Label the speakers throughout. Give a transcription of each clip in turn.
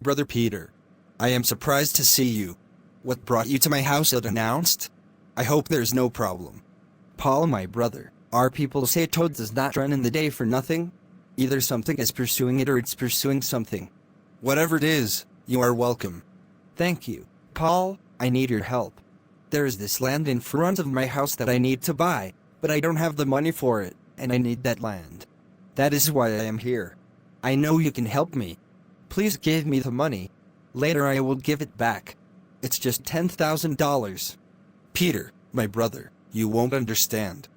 Speaker 1: Brother Peter. I am surprised to see you. What brought you to my house unannounced? I hope there's no problem.
Speaker 2: Paul, my brother, our people say toad does not run in the day for nothing. Either something is pursuing it or it's pursuing something.
Speaker 1: Whatever it is, you are welcome.
Speaker 2: Thank you, Paul. I need your help. There is this land in front of my house that I need to buy, but I don't have the money for it, and I need that land. That is why I am here. I know you can help me. Please give me the money. Later I will give it back. It's just $10,000.
Speaker 1: Peter, my brother, you won't understand.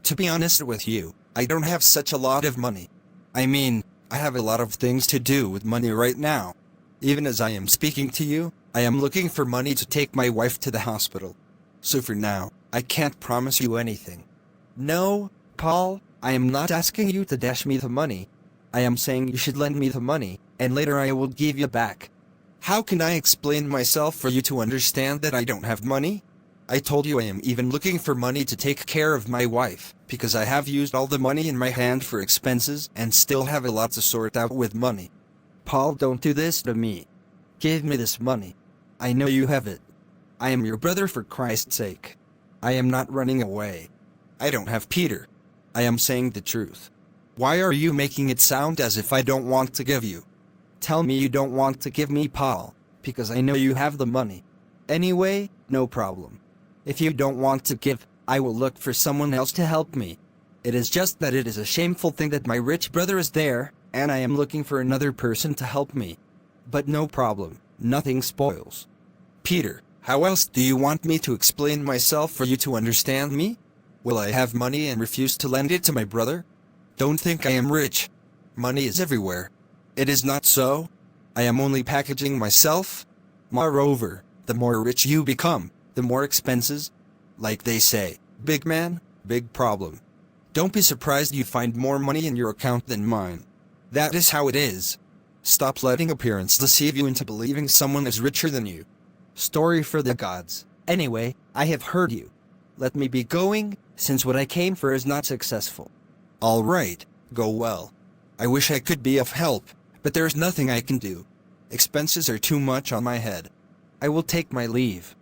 Speaker 1: To be honest with you, I don't have such a lot of money. I mean, I have a lot of things to do with money right now. Even as I am speaking to you, I am looking for money to take my wife to the hospital. So for now, I can't promise you anything.
Speaker 2: No, Paul, I am not asking you to dash me the money. I am saying you should lend me the money, and later I will give you back.
Speaker 1: How can I explain myself for you to understand that I don't have money? I told you I am even looking for money to take care of my wife, because I have used all the money in my hand for expenses and still have a lot to sort out with money.
Speaker 2: Paul, don't do this to me. Give me this money. I know you have it. I am your brother, for Christ's sake. I am not running away.
Speaker 1: I don't have Peter. I am saying the truth. Why are you making it sound as if I don't want to give you?
Speaker 2: Tell me you don't want to give me, Paul, because I know you have the money. Anyway, no problem. If you don't want to give, I will look for someone else to help me. It is just that it is a shameful thing that my rich brother is there, and I am looking for another person to help me. But no problem, nothing spoils.
Speaker 1: Peter, how else do you want me to explain myself for you to understand me? Will I have money and refuse to lend it to my brother? Don't think I am rich. Money is everywhere. It is not so. I am only packaging myself. Moreover, the more rich you become, the more expenses. Like they say, big man, big problem. Don't be surprised you find more money in your account than mine. That is how it is. Stop letting appearance deceive you into believing someone is richer than you.
Speaker 2: Story for the gods. Anyway, I have heard you. Let me be going, since what I came for is not successful.
Speaker 1: All right, go well. I wish I could be of help, but there's nothing I can do. Expenses are too much on my head.
Speaker 2: I will take my leave.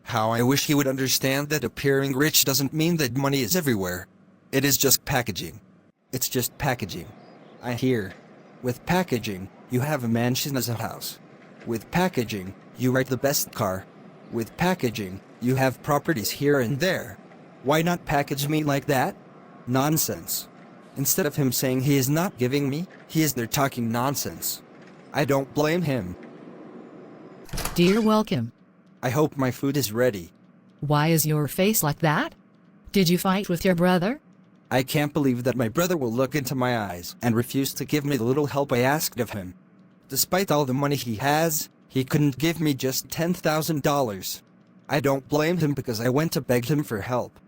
Speaker 1: How I wish he would understand that appearing rich doesn't mean that money is everywhere. It is just packaging.
Speaker 2: It's just packaging. I hear. With packaging, you have a mansion as a house. With packaging, you ride the best car. With packaging, you have properties here and there. Why not package me like that? Nonsense. Instead of him saying he is not giving me, he is there talking nonsense. I don't blame him.
Speaker 3: Dear, welcome.
Speaker 2: I hope my food is ready.
Speaker 3: Why is your face like that? Did you fight with your brother?
Speaker 2: I can't believe that my brother will look into my eyes and refuse to give me the little help I asked of him. Despite all the money he has, he couldn't give me just $10,000. I don't blame him because I went to beg him for help.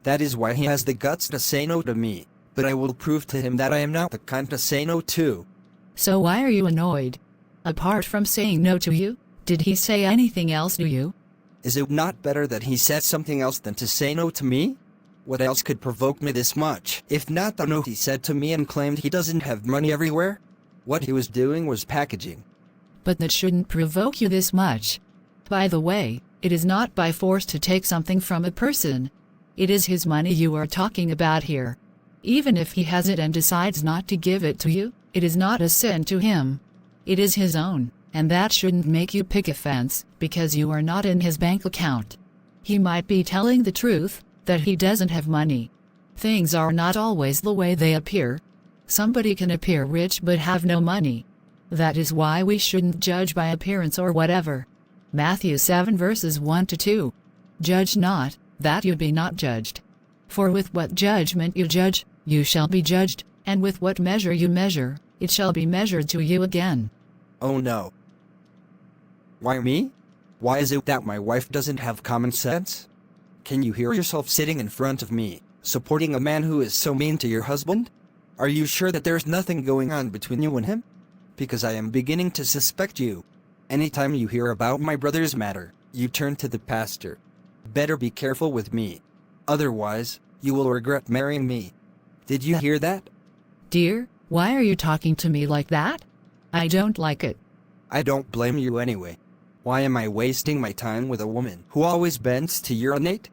Speaker 2: That is why he has the guts to say no to me, but I will prove to him that I am not the kind to say no to.
Speaker 3: So why are you annoyed? Apart from saying no to you, did he say anything else to you?
Speaker 2: Is it not better that he said something else than to say no to me? What else could provoke me this much, if not the no he said to me and claimed he doesn't have money everywhere? What he was doing was packaging.
Speaker 3: But that shouldn't provoke you this much. By the way, it is not by force to take something from a person. It is his money you are talking about here. Even if he has it and decides not to give it to you, it is not a sin to him. It is his own, and that shouldn't make you pick offense, because you are not in his bank account. He might be telling the truth, that he doesn't have money. Things are not always the way they appear. Somebody can appear rich but have no money. That is why we shouldn't judge by appearance or whatever. Matthew 7 verses 1-2. Judge not, that you be not judged. For with what judgment you judge, you shall be judged, and with what measure you measure, it shall be measured to you again.
Speaker 2: Oh no. Why me? Why is it that my wife doesn't have common sense? Can you hear yourself sitting in front of me, supporting a man who is so mean to your husband? Are you sure that there's nothing going on between you and him? Because I am beginning to suspect you. Anytime you hear about my brother's matter, you turn to the pastor. Better be careful with me. Otherwise, you will regret marrying me. Did you hear that?
Speaker 3: Dear, why are you talking to me like that? I don't like it.
Speaker 2: I don't blame you anyway. Why am I wasting my time with a woman who always bends to urinate?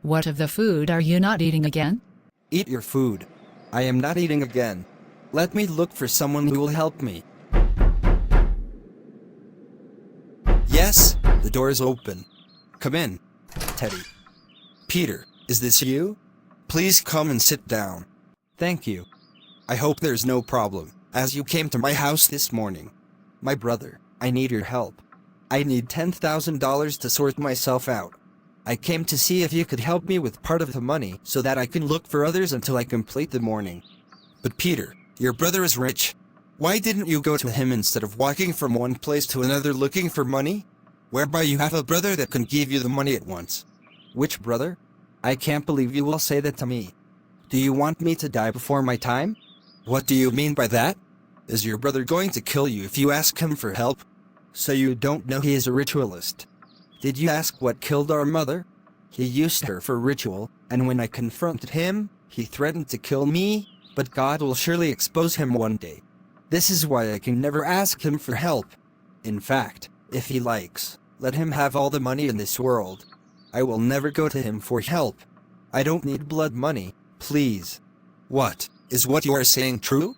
Speaker 3: What of the food are you not eating again?
Speaker 2: Eat your food. I am not eating again. Let me look for someone who will help me.
Speaker 1: Yes, the door is open. Come in.
Speaker 2: Teddy.
Speaker 1: Peter, is this you? Please come and sit down.
Speaker 2: Thank you.
Speaker 1: I hope there's no problem, as you came to my house this morning.
Speaker 2: My brother, I need your help. I need $10,000 to sort myself out. I came to see if you could help me with part of the money so that I can look for others until I complete the morning.
Speaker 1: But Peter, your brother is rich. Why didn't you go to him instead of walking from one place to another looking for money? Whereby you have a brother that can give you the money at once.
Speaker 2: Which brother? I can't believe you will say that to me. Do you want me to die before my time?
Speaker 1: What do you mean by that? Is your brother going to kill you if you ask him for help?
Speaker 2: So you don't know he is a ritualist. Did you ask what killed our mother? He used her for ritual, and when I confronted him, he threatened to kill me, but God will surely expose him one day. This is why I can never ask him for help. In fact, if he likes, let him have all the money in this world. I will never go to him for help. I don't need blood money, please.
Speaker 1: What? Is what you are saying true?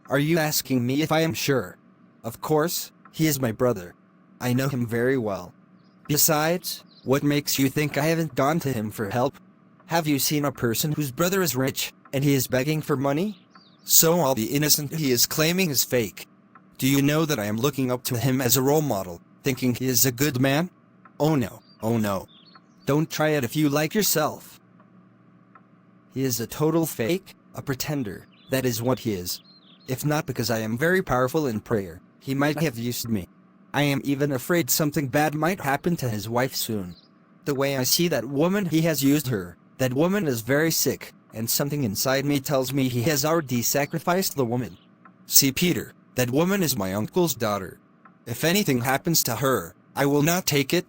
Speaker 2: Are you asking me if I am sure? Of course, he is my brother. I know him very well. Besides, what makes you think I haven't gone to him for help? Have you seen a person whose brother is rich, and he is begging for money?
Speaker 1: So all the innocent he is claiming is fake. Do you know that I am looking up to him as a role model, thinking he is a good man? Oh no, oh no.
Speaker 2: Don't try it if you like yourself. He is a total fake, a pretender, that is what he is. If not because I am very powerful in prayer, he might have used me. I am even afraid something bad might happen to his wife soon. The way I see that woman, he has used her. That woman is very sick, and something inside me tells me he has already sacrificed the woman.
Speaker 1: See, Peter, that woman is my uncle's daughter. If anything happens to her, I will not take it.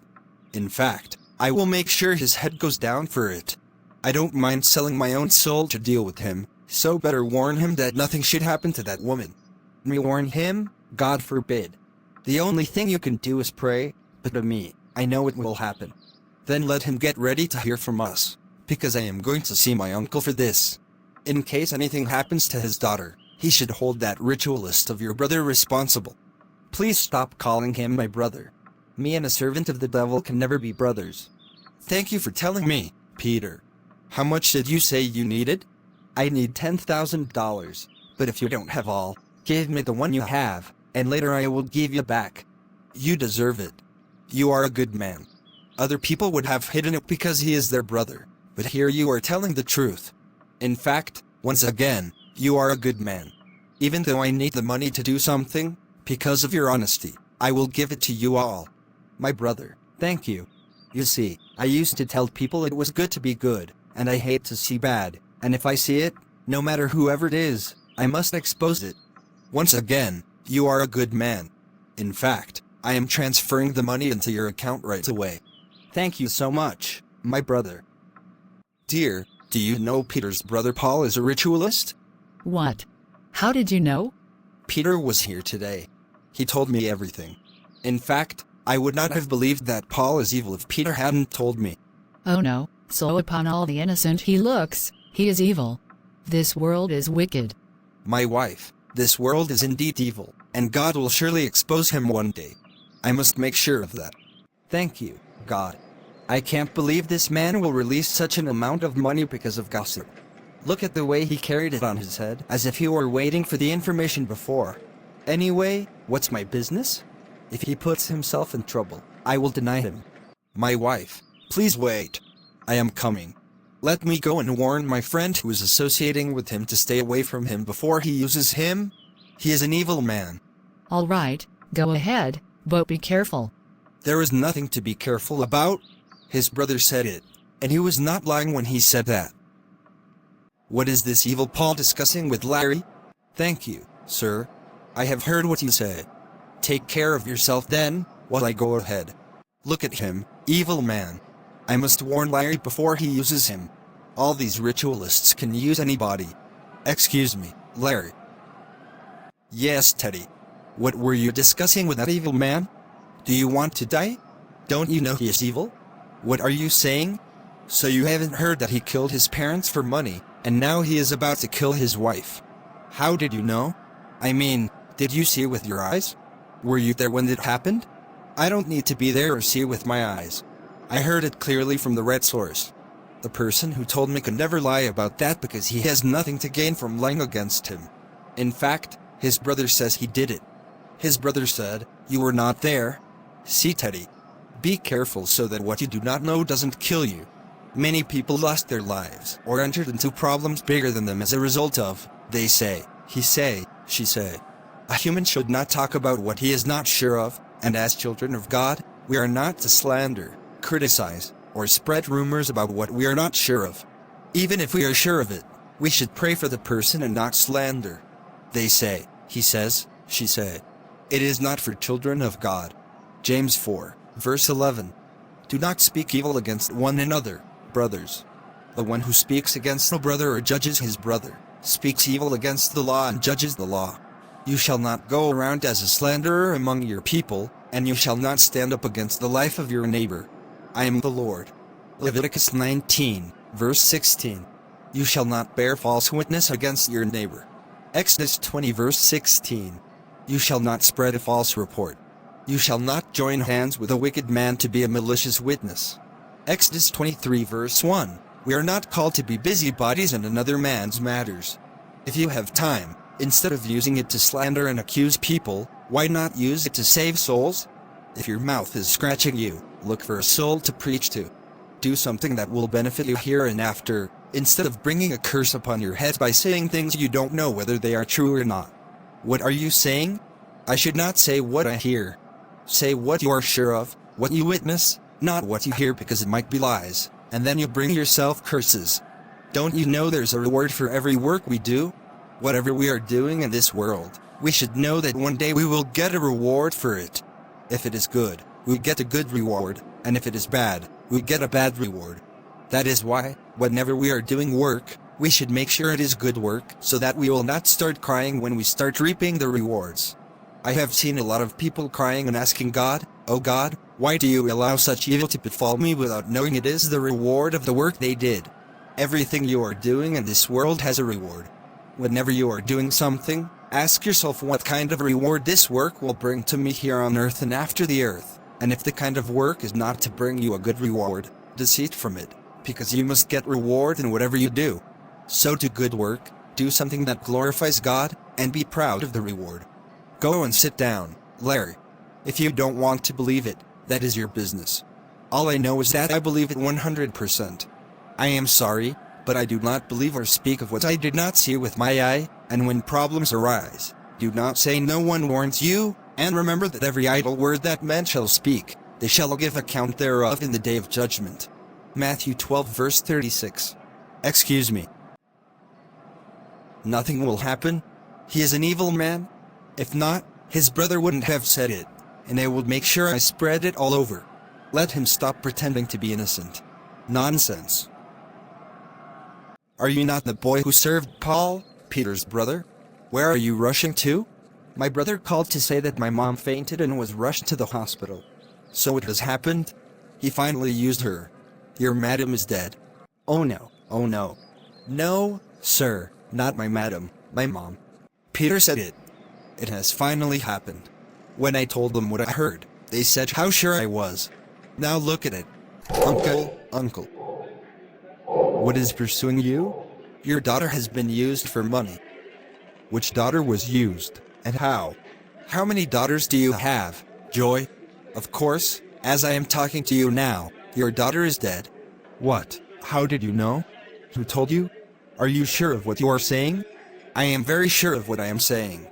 Speaker 1: In fact, I will make sure his head goes down for it. I don't mind selling my own soul to deal with him, so better warn him that nothing should happen to that woman.
Speaker 2: Me warn him? God forbid. The only thing you can do is pray, but to me, I know it will happen.
Speaker 1: Then let him get ready to hear from us, because I am going to see my uncle for this. In case anything happens to his daughter, he should hold that ritualist of your brother responsible.
Speaker 2: Please stop calling him my brother. Me and a servant of the devil can never be brothers.
Speaker 1: Thank you for telling me, Peter. How much did you say you needed?
Speaker 2: I need $10,000, but if you don't have all, give me the one you have, and later I will give you back.
Speaker 1: You deserve it. You are a good man. Other people would have hidden it because he is their brother, but here you are telling the truth. In fact, once again, you are a good man. Even though I need the money to do something, because of your honesty, I will give it to you all.
Speaker 2: My brother, thank you. You see, I used to tell people it was good to be good, and I hate to see bad, and if I see it, no matter whoever it is, I must expose it.
Speaker 1: Once again, you are a good man. In fact, I am transferring the money into your account right away.
Speaker 2: Thank you so much, my brother.
Speaker 1: Dear, do you know Peter's brother Paul is a ritualist?
Speaker 3: What? How did you know?
Speaker 1: Peter was here today. He told me everything. In fact, I would not have believed that Paul is evil if Peter hadn't told me.
Speaker 3: Oh no, so upon all the innocent he looks, he is evil. This world is wicked.
Speaker 1: My wife, this world is indeed evil, and God will surely expose him one day. I must make sure of that.
Speaker 2: Thank you, God. I can't believe this man will release such an amount of money because of gossip. Look at the way he carried it on his head, as if he were waiting for the information before. Anyway, what's my business? If he puts himself in trouble, I will deny him.
Speaker 1: My wife, please wait. I am coming. Let me go and warn my friend who is associating with him to stay away from him before he uses him. He is an evil man.
Speaker 3: All right, go ahead, but be careful.
Speaker 1: There is nothing to be careful about. His brother said it, and he was not lying when he said that. What is this evil Paul discussing with Larry? Thank you, sir. I have heard what you said. Take care of yourself then, while I go ahead. Look at him, evil man. I must warn Larry before he uses him. All these ritualists can use anybody. Excuse me, Larry. Yes, Teddy. What were you discussing with that evil man? Do you want to die? Don't you know he is evil? What are you saying? So you haven't heard that he killed his parents for money, and now he is about to kill his wife. How did you know? I mean, did you see it with your eyes? Were you there when it happened? I don't need to be there or see it with my eyes. I heard it clearly from the red source. The person who told me could never lie about that because he has nothing to gain from lying against him. In fact, his brother says he did it. His brother said, "You were not there." See, Teddy. Be careful so that what you do not know doesn't kill you. Many people lost their lives or entered into problems bigger than them as a result of, they say, he say, she say. A human should not talk about what he is not sure of, and as children of God, we are not to slander, criticize, or spread rumors about what we are not sure of. Even if we are sure of it, we should pray for the person and not slander. They say, he says, she say. It is not for children of God. James 4, verse 11. Do not speak evil against one another, brothers. The one who speaks against a brother or judges his brother, speaks evil against the law and judges the law. You shall not go around as a slanderer among your people, and you shall not stand up against the life of your neighbor. I am the Lord. Leviticus 19, verse 16. You shall not bear false witness against your neighbor. Exodus 20, verse 16. You shall not spread a false report. You shall not join hands with a wicked man to be a malicious witness. Exodus 23, verse 1. We are not called to be busybodies in another man's matters. If you have time, instead of using it to slander and accuse people, why not use it to save souls? If your mouth is scratching you, look for a soul to preach to. Do something that will benefit you here and after, instead of bringing a curse upon your head by saying things you don't know whether they are true or not. What are you saying? I should not say what I hear. Say what you are sure of, what you witness, not what you hear because it might be lies, and then you bring yourself curses. Don't you know there's a reward for every work we do? Whatever we are doing in this world, we should know that one day we will get a reward for it. If it is good, we get a good reward, and if it is bad, we get a bad reward. That is why, whenever we are doing work, we should make sure it is good work so that we will not start crying when we start reaping the rewards. I have seen a lot of people crying and asking God, "Oh God, why do you allow such evil to befall me?" without knowing it is the reward of the work they did. Everything you are doing in this world has a reward. Whenever you are doing something, ask yourself what kind of reward this work will bring to me here on earth and after the earth, and if the kind of work is not to bring you a good reward, desist from it, because you must get reward in whatever you do. So do good work, do something that glorifies God, and be proud of the reward. Go and sit down, Larry. If you don't want to believe it, that is your business. All I know is that I believe it 100%. I am sorry, but I do not believe or speak of what I did not see with my eye, and when problems arise, do not say no one warns you, and remember that every idle word that men shall speak, they shall give account thereof in the day of judgment. Matthew 12, verse 36. Excuse me. Nothing will happen. He is an evil man. If not, his brother wouldn't have said it, and I would make sure I spread it all over. Let him stop pretending to be innocent. Nonsense. Are you not the boy who served Paul, Peter's brother? Where are you rushing to? My brother called to say that my mom fainted and was rushed to the hospital. So it has happened? He finally used her. Your madam is dead. Oh no, oh no. No, sir, not my madam, my mom. Peter said it. It has finally happened. When I told them what I heard, they said how sure I was. Now look at it. Uncle. What is pursuing you? Your daughter has been used for money. Which daughter was used, and how? How many daughters do you have, Joy? Of course, as I am talking to you now, your daughter is dead. What? How did you know? Who told you? Are you sure of what you are saying? I am very sure of what I am saying.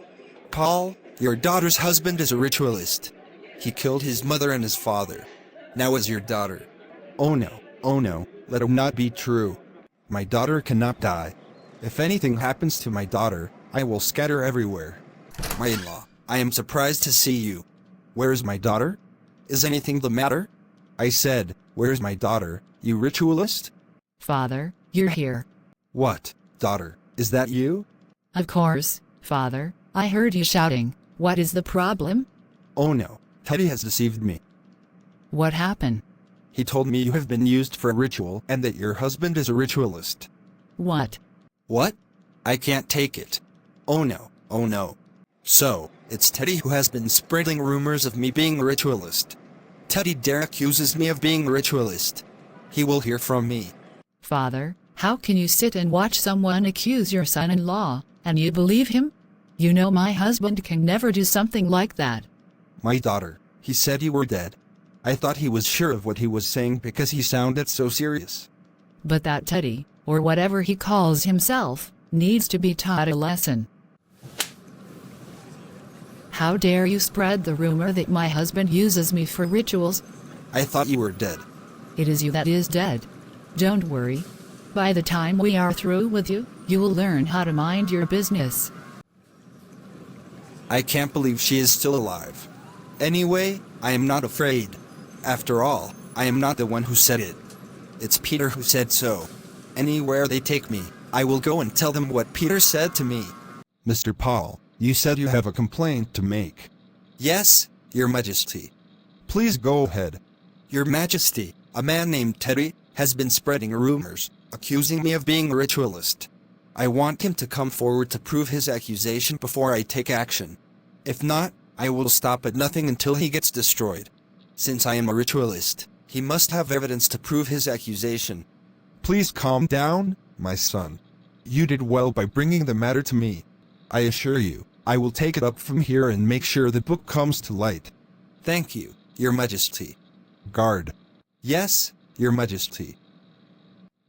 Speaker 1: Paul, your daughter's husband is a ritualist. He killed his mother and his father. Now is your daughter. Oh no, let it not be true. My daughter cannot die. If anything happens to my daughter, I will scatter everywhere. My in-law, I am surprised to see you. Where is my daughter? Is anything the matter? I said, where is my daughter, you ritualist?
Speaker 3: Father, you're here.
Speaker 1: What, daughter, is that you?
Speaker 3: Of course, Father. I heard you shouting. What is the problem?
Speaker 2: Oh no, Teddy has deceived me.
Speaker 3: What happened?
Speaker 2: He told me you have been used for a ritual and that your husband is a ritualist.
Speaker 3: What?
Speaker 1: What? I can't take it.
Speaker 2: Oh no, oh no.
Speaker 1: So, it's Teddy who has been spreading rumors of me being a ritualist. Teddy dare accuses me of being a ritualist. He will hear from me.
Speaker 3: Father, how can you sit and watch someone accuse your son-in-law, and you believe him? You know my husband can never do something like that.
Speaker 2: My daughter, he said you were dead. I thought he was sure of what he was saying because he sounded so serious.
Speaker 3: But that Teddy, or whatever he calls himself, needs to be taught a lesson. How dare you spread the rumor that my husband uses me for rituals?
Speaker 2: I thought you were dead.
Speaker 3: It is you that is dead. Don't worry. By the time we are through with you, you will learn how to mind your business.
Speaker 1: I can't believe she is still alive. Anyway, I am not afraid. After all, I am not the one who said it. It's Peter who said so. Anywhere they take me, I will go and tell them what Peter said to me.
Speaker 2: Mr. Paul, you said you have a complaint to make.
Speaker 1: Yes, Your Majesty.
Speaker 2: Please go ahead.
Speaker 1: Your Majesty, a man named Teddy has been spreading rumors, accusing me of being a ritualist. I want him to come forward to prove his accusation before I take action. If not, I will stop at nothing until he gets destroyed. Since I am a ritualist, he must have evidence to prove his accusation.
Speaker 4: Please calm down, my son. You did well by bringing the matter to me. I assure you, I will take it up from here and make sure the book comes to light.
Speaker 1: Thank you, Your Majesty.
Speaker 4: Guard.
Speaker 1: Yes, Your Majesty.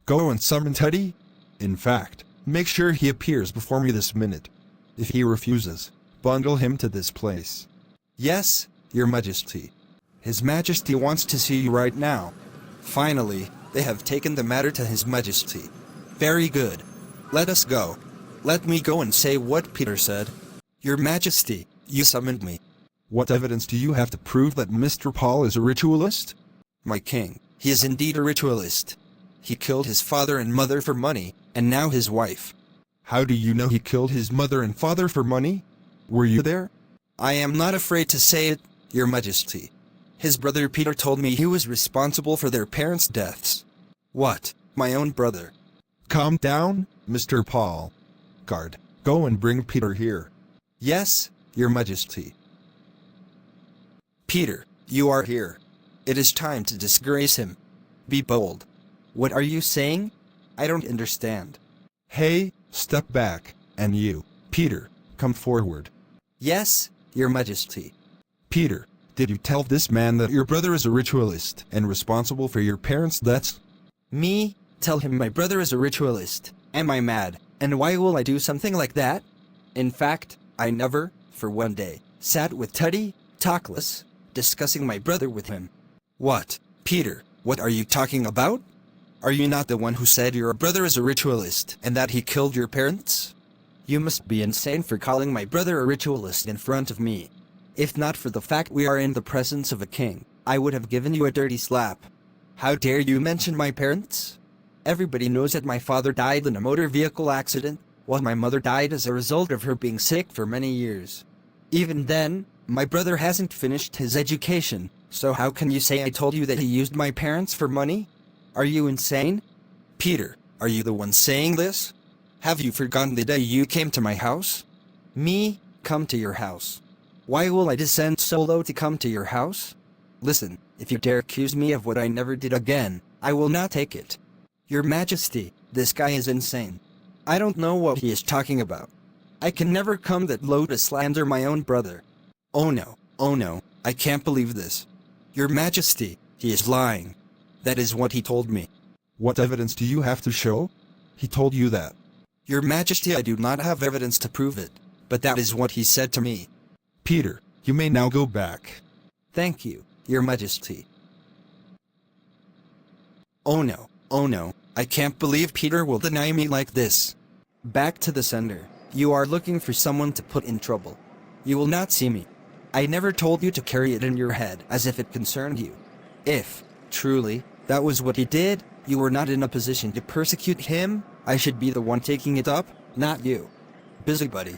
Speaker 4: Go and summon Teddy. In fact, make sure he appears before me this minute. If he refuses, bundle him to this place.
Speaker 1: Yes, Your Majesty.
Speaker 2: His Majesty wants to see you right now.
Speaker 1: Finally, they have taken the matter to His Majesty. Very good. Let us go. Let me go and say what Peter said. Your Majesty, you summoned me.
Speaker 4: What evidence do you have to prove that Mr. Paul is a ritualist?
Speaker 1: My king, he is indeed a ritualist. He killed his father and mother for money, and now his wife.
Speaker 4: How do you know he killed his mother and father for money? Were you there?
Speaker 1: I am not afraid to say it, Your Majesty. His brother Peter told me he was responsible for their parents' deaths. What, my own brother?
Speaker 4: Calm down, Mr. Paul. Guard, go and bring Peter here.
Speaker 1: Yes, Your Majesty. Peter, you are here. It is time to disgrace him. Be bold.
Speaker 2: What are you saying? I don't understand.
Speaker 4: Hey, step back, and you, Peter, come forward.
Speaker 1: Yes, Your Majesty.
Speaker 4: Peter, did you tell this man that your brother is a ritualist and responsible for your parents' deaths?
Speaker 2: Me? Tell him my brother is a ritualist. Am I mad? And why will I do something like that? In fact, I never, for one day, sat with Teddy, talkless, discussing my brother with him.
Speaker 1: What, Peter, what are you talking about? Are you not the one who said your brother is a ritualist and that he killed your parents?
Speaker 2: You must be insane for calling my brother a ritualist in front of me. If not for the fact we are in the presence of a king, I would have given you a dirty slap. How dare you mention my parents? Everybody knows that my father died in a motor vehicle accident, while my mother died as a result of her being sick for many years. Even then, my brother hasn't finished his education, so how can you say I told you that he used my parents for money? Are you insane?
Speaker 1: Peter, are you the one saying this? Have you forgotten the day you came to my house?
Speaker 2: Me? Come to your house? Why will I descend so low to come to your house? Listen, if you dare accuse me of what I never did again, I will not take it. Your Majesty, this guy is insane. I don't know what he is talking about. I can never come that low to slander my own brother.
Speaker 1: Oh no, I can't believe this. Your Majesty, he is lying. That is what he told me.
Speaker 4: What evidence do you have to show? He told you that.
Speaker 1: Your Majesty, I do not have evidence to prove it, but that is what he said to me.
Speaker 4: Peter, you may now go back.
Speaker 2: Thank you, Your Majesty.
Speaker 1: Oh no, I can't believe Peter will deny me like this.
Speaker 2: Back to the sender. You are looking for someone to put in trouble. You will not see me. I never told you to carry it in your head as if it concerned you. If, truly, that was what he did, you were not in a position to persecute him, I should be the one taking it up, not you. Busybody.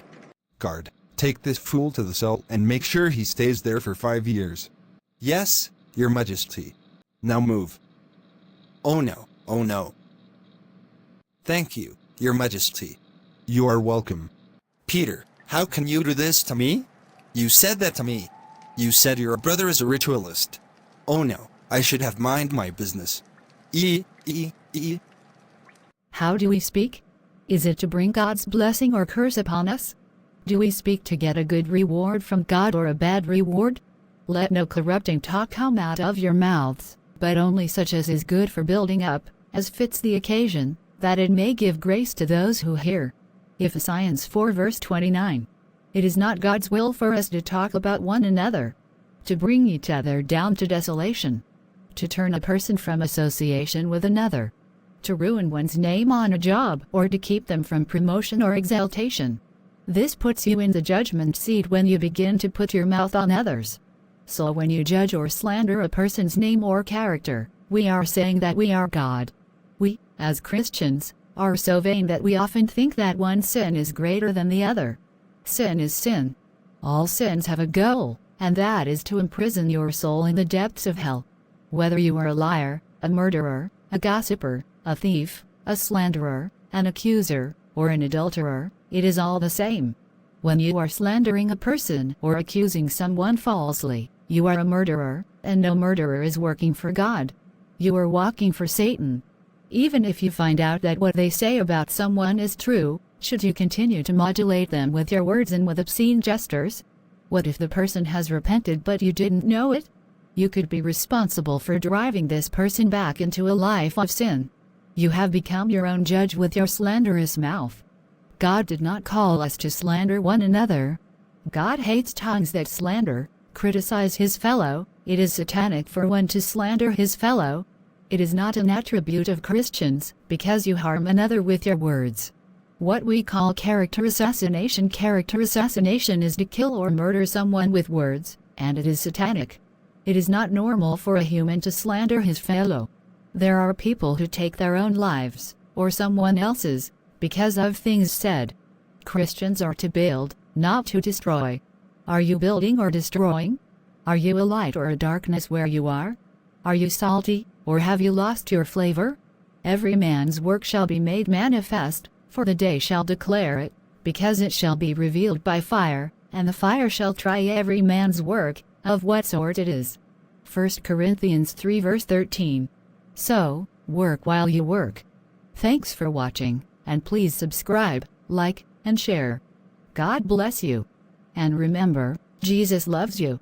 Speaker 4: Guard, Take this fool to the cell and make sure he stays there for 5 years.
Speaker 1: Yes, Your Majesty.
Speaker 4: Now move.
Speaker 1: Oh no, oh no. Thank you, Your Majesty.
Speaker 4: You are welcome.
Speaker 1: Peter, how can you do this to me? You said that to me. You said your brother is a ritualist. Oh no, I should have mind my business.
Speaker 3: How do we speak? Is it to bring God's blessing or curse upon us? Do we speak to get a good reward from God or a bad reward? Let no corrupting talk come out of your mouths, but only such as is good for building up, as fits the occasion, that it may give grace to those who hear. Ephesians 4 verse 29. It is not God's will for us to talk about one another, to bring each other down to desolation, to turn a person from association with another, to ruin one's name on a job, or to keep them from promotion or exaltation. This puts you in the judgment seat when you begin to put your mouth on others. So when you judge or slander a person's name or character, we are saying that we are God. We, as Christians, are so vain that we often think that one sin is greater than the other. Sin is sin. All sins have a goal, and that is to imprison your soul in the depths of hell. Whether you are a liar, a murderer, a gossiper, a thief, a slanderer, an accuser, or an adulterer, it is all the same. When you are slandering a person or accusing someone falsely, you are a murderer, and no murderer is working for God. You are walking for Satan. Even if you find out that what they say about someone is true, should you continue to modulate them with your words and with obscene gestures? What if the person has repented but you didn't know it? You could be responsible for driving this person back into a life of sin. You have become your own judge with your slanderous mouth. God did not call us to slander one another. God hates tongues that slander, criticize his fellow. It is satanic for one to slander his fellow. It is not an attribute of Christians, because you harm another with your words. What we call character assassination is to kill or murder someone with words, and it is satanic. It is not normal for a human to slander his fellow. There are people who take their own lives, or someone else's, because of things said. Christians are to build, not to destroy. Are you building or destroying? Are you a light or a darkness where you are? Are you salty, or have you lost your flavor? Every man's work shall be made manifest, for the day shall declare it, because it shall be revealed by fire, and the fire shall try every man's work, of what sort it is. 1 Corinthians 3 verse 13. So, work while you work. Thanks for watching, and please subscribe, like, and share. God bless you. And remember, Jesus loves you.